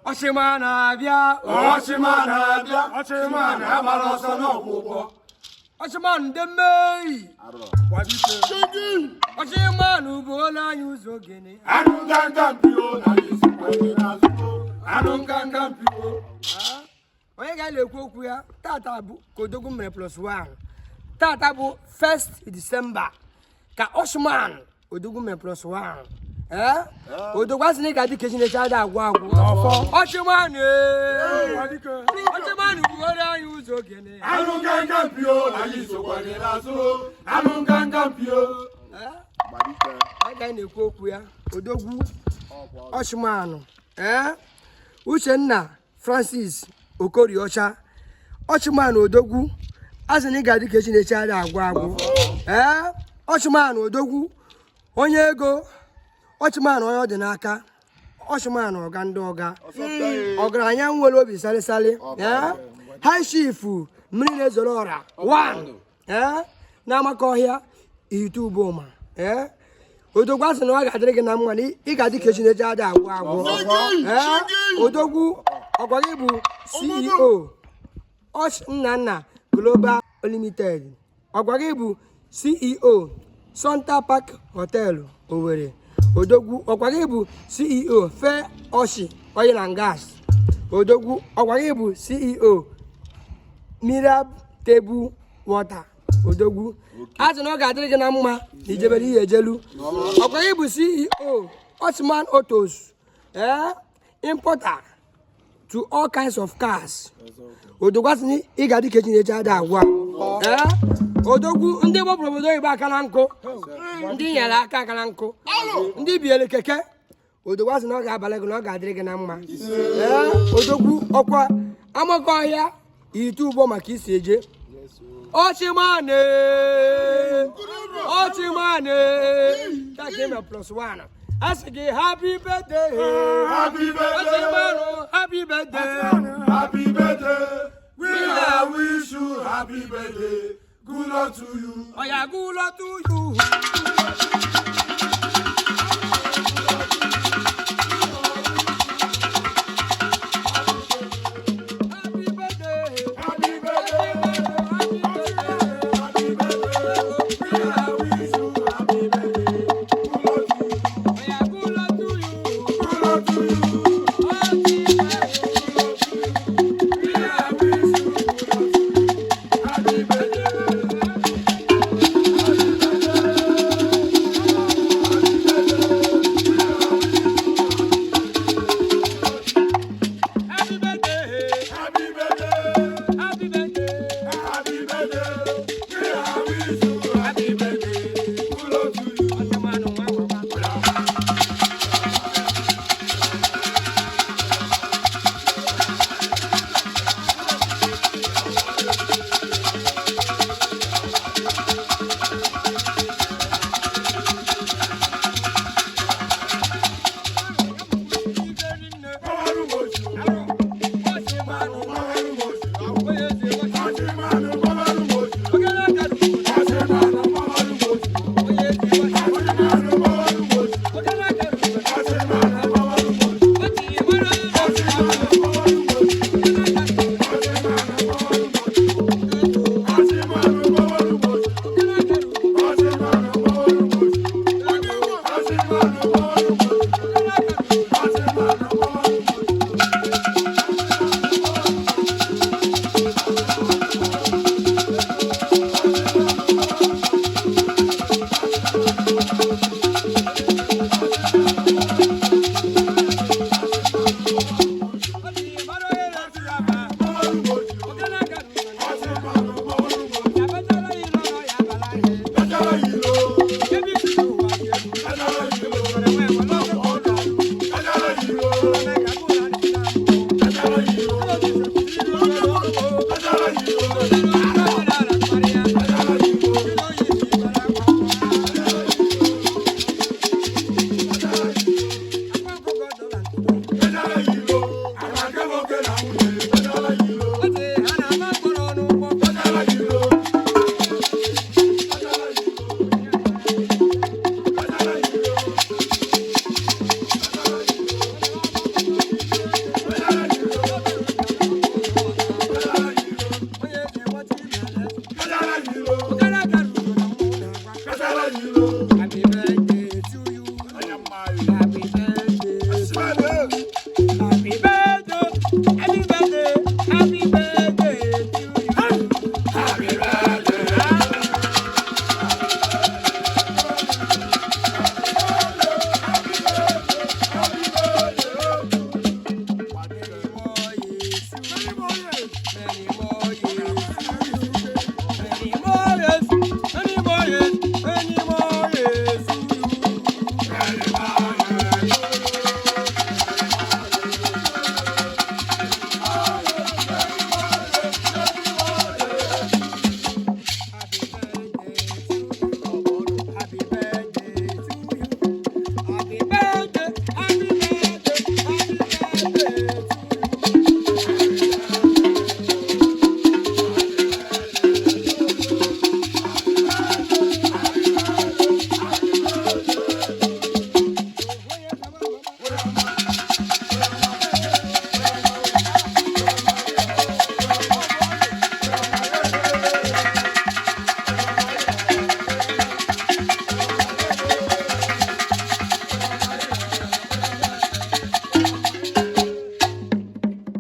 OGA na-abịa. OGA na-abịa. OGA na-agbara ọsọ n'ọgwụgwọ. OGA ndị mmeri. OGA bụ onye anyị ụzọ gịnị. Anụ nganga mpio na isikwa n'azụ. Anụ nganga mpio. Onye ga-ekwu okwu ya tata bụ Kodogwu mere +1. Tata bụ 1st December ka OGA Odogwu mere +1. Odogwu asị na ị ga-adị ka Chineke ada agwụ agwụ. OGA bụ onye anyị ụzọ gịnị. Anụ nganga mpio na isokwa n'azụ. Anụ nganga mpio. Anyị ga-ekwu okwu ya Odogwu OGA. Uchenna Francis Okorie ọcha. OGA Odogwu asị na ị ga-adị ka Chineke ada agwụ agwụ. OGA Odogwu onye ego. OGA onye ODINAKA. OGA ọga ndị ọga. Ọgaranya nwere obi salịsalị. High Chief mmiri na-ezoro ọra 1 na-amaka ọhịa Ituboma. Odogwu asị na ọ ga-adịrị gị na mma na ị ga-adị ka Chineke ada agwụ agwụ. Odogwu ọgwa gị bụ CEO Uchenna Global Limited. Ọgwa gị bụ CEO Sonta Park Hotel Owerri. Odogwu ọgwa gị bụ CEO Fair Oil and Gas. Odogwu ọgwa gị bụ CEO Mirab Table Water. Odogwu asị na ọ ga-adịrị gị na mma na ijebere ihe ejelu. Ọgwa gị bụ CEO URCHMAN Autos, importer to all kinds of cars. Odogwu asị na ị ga-adị ka Chineke ada agwụ agwụ. Odogwu ndị gbapụrụ obodo oyibo aka na nkụ, ndị nyere aka na nkụ, ndị biere keke. Odogwu asị na ọ ga-abalị gị na ọ ga-adịrị gị na mma. Odogwu ọkwa amaka ọhịa Ituboma maka isi eje. OGA that came +1. I said, happy birthday. Happy birthday. Happy birthday. Happy birthday. We wish you happy birthday. Good luck to you. Oh yeah, good luck to you. To you.